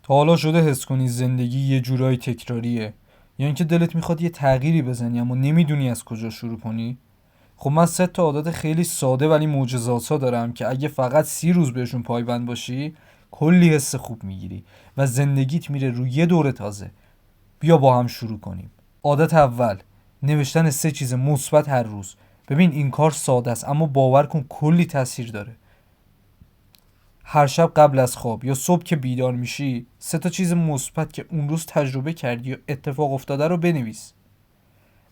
تا حالا شده حس کنی زندگی یه جورایی تکراریه، یا اینکه دلت میخواد یه تغییری بزنی اما نمیدونی از کجا شروع کنی؟ خب من 3 عادت خیلی ساده ولی معجزه‌آسا دارم که اگه فقط 30 روز بهشون پایبند باشی کلی حس خوب میگیری و زندگیت میره روی یه دور تازه. بیا با هم شروع کنیم. عادت اول: نوشتن 3 چیز مثبت هر روز. ببین این کار ساده است اما باور کن کلی تاثیر داره. هر شب قبل از خواب یا صبح که بیدار میشی 3 چیز مثبت که اون روز تجربه کردی یا اتفاق افتاده رو بنویس.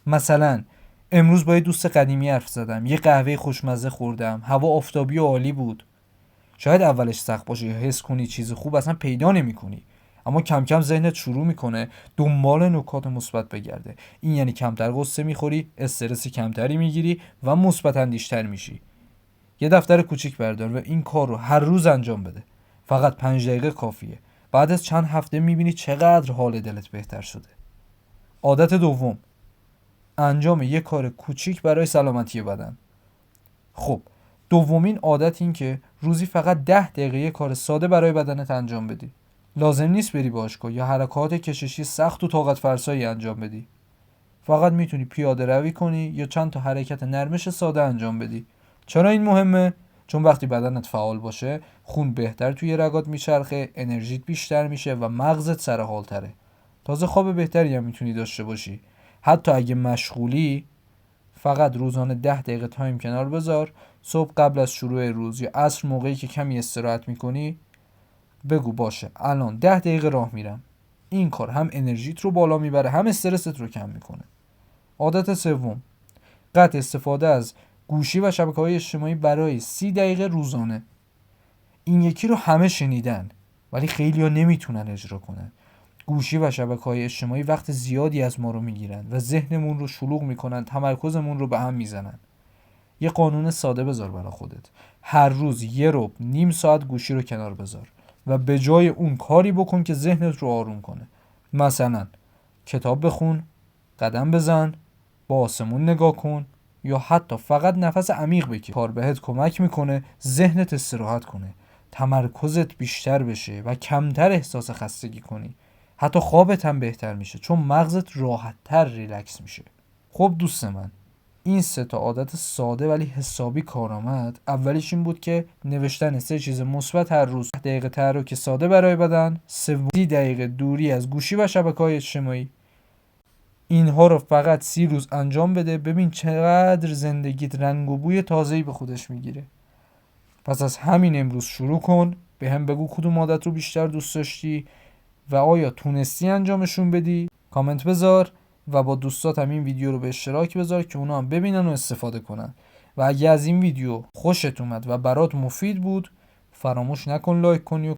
مثلا امروز با یه دوست قدیمی حرف زدم، یه قهوه خوشمزه خوردم، هوا آفتابی و عالی بود. شاید اولش سخت باشه یا حس کنی چیز خوب اصلا پیدا نمی‌کنی، اما کم کم ذهنت شروع میکنه دنبال نکات مثبت بگرده. این یعنی کمتر قصه میخوری، استرس کمتری میگیری و مثبت اندیش‌تر میشی. یه دفتر کوچیک بردار و این کار رو هر روز انجام بده. فقط 5 دقیقه کافیه. بعد از چند هفته میبینی چقدر حال دلت بهتر شده. عادت دوم: انجام یک کار کوچیک برای سلامتی بدن. خب دومین عادت این که روزی فقط 10 دقیقه یک کار ساده برای بدنت انجام بدی. لازم نیست بری باشگاه یا حرکات کششی سخت و طاقت فرسایی انجام بدی. فقط میتونی پیاده روی کنی یا چند تا حرکت نرمش ساده انجام بدی. چرا این مهمه؟ چون وقتی بدنت فعال باشه خون بهتر توی رگات میچرخه، انرژیت بیشتر میشه و مغزت سر حال تره. تازه خواب بهتری هم میتونی داشته باشی. حتی اگه مشغولی فقط روزانه 10 دقیقه تایم کنار بذار. صبح قبل از شروع روز یا عصر موقعی که کمی استراحت میکنی بگو باشه الان 10 دقیقه راه میرم. این کار هم انرژیت رو بالا میبره هم استرست رو کم میکنه. عادت سوم: قطع استفاده از گوشی و شبکه‌های اجتماعی برای 30 دقیقه روزانه. این یکی رو همه شنیدن ولی خیلی‌ها نمیتونن اجرا کنن. گوشی و شبکه‌های اجتماعی وقت زیادی از ما رو میگیرن و ذهنمون رو شلوغ میکنن، تمرکزمون رو به هم میزنن. یه قانون ساده بذار برای خودت: هر روز یه ربع نیم ساعت گوشی رو کنار بذار و به جای اون کاری بکن که ذهنت رو آروم کنه. مثلا کتاب بخون، قدم بزن، با آسمون نگاه کن یا حتی فقط نفس عمیق بکش. کار بهت کمک میکنه ذهنت استراحت کنه، تمرکزت بیشتر بشه و کمتر احساس خستگی کنی. حتی خوابت هم بهتر میشه چون مغزت راحت‌تر ریلکس میشه. خب دوست من، این 3 عادت ساده ولی حسابی کارآمد. اولیش این بود که نوشتن 3 چیز مثبت هر روز، 10 دقیقه تحرک ساده برای بدن، 30 دقیقه دوری از گوشی و شبکه‌های اجتماعی. اینها رو فقط 30 روز انجام بده، ببین چقدر زندگیت رنگ و بوی تازه‌ای به خودش میگیره. پس از همین امروز شروع کن. به هم بگو کدوم عادت رو بیشتر دوست داشتی و آیا تونستی انجامشون بدی. کامنت بذار و با دوستات هم این ویدیو رو به اشتراک بذار که اونا هم ببینن و استفاده کنن. و اگه از این ویدیو خوشت اومد و برات مفید بود فراموش نکن لایک کنی و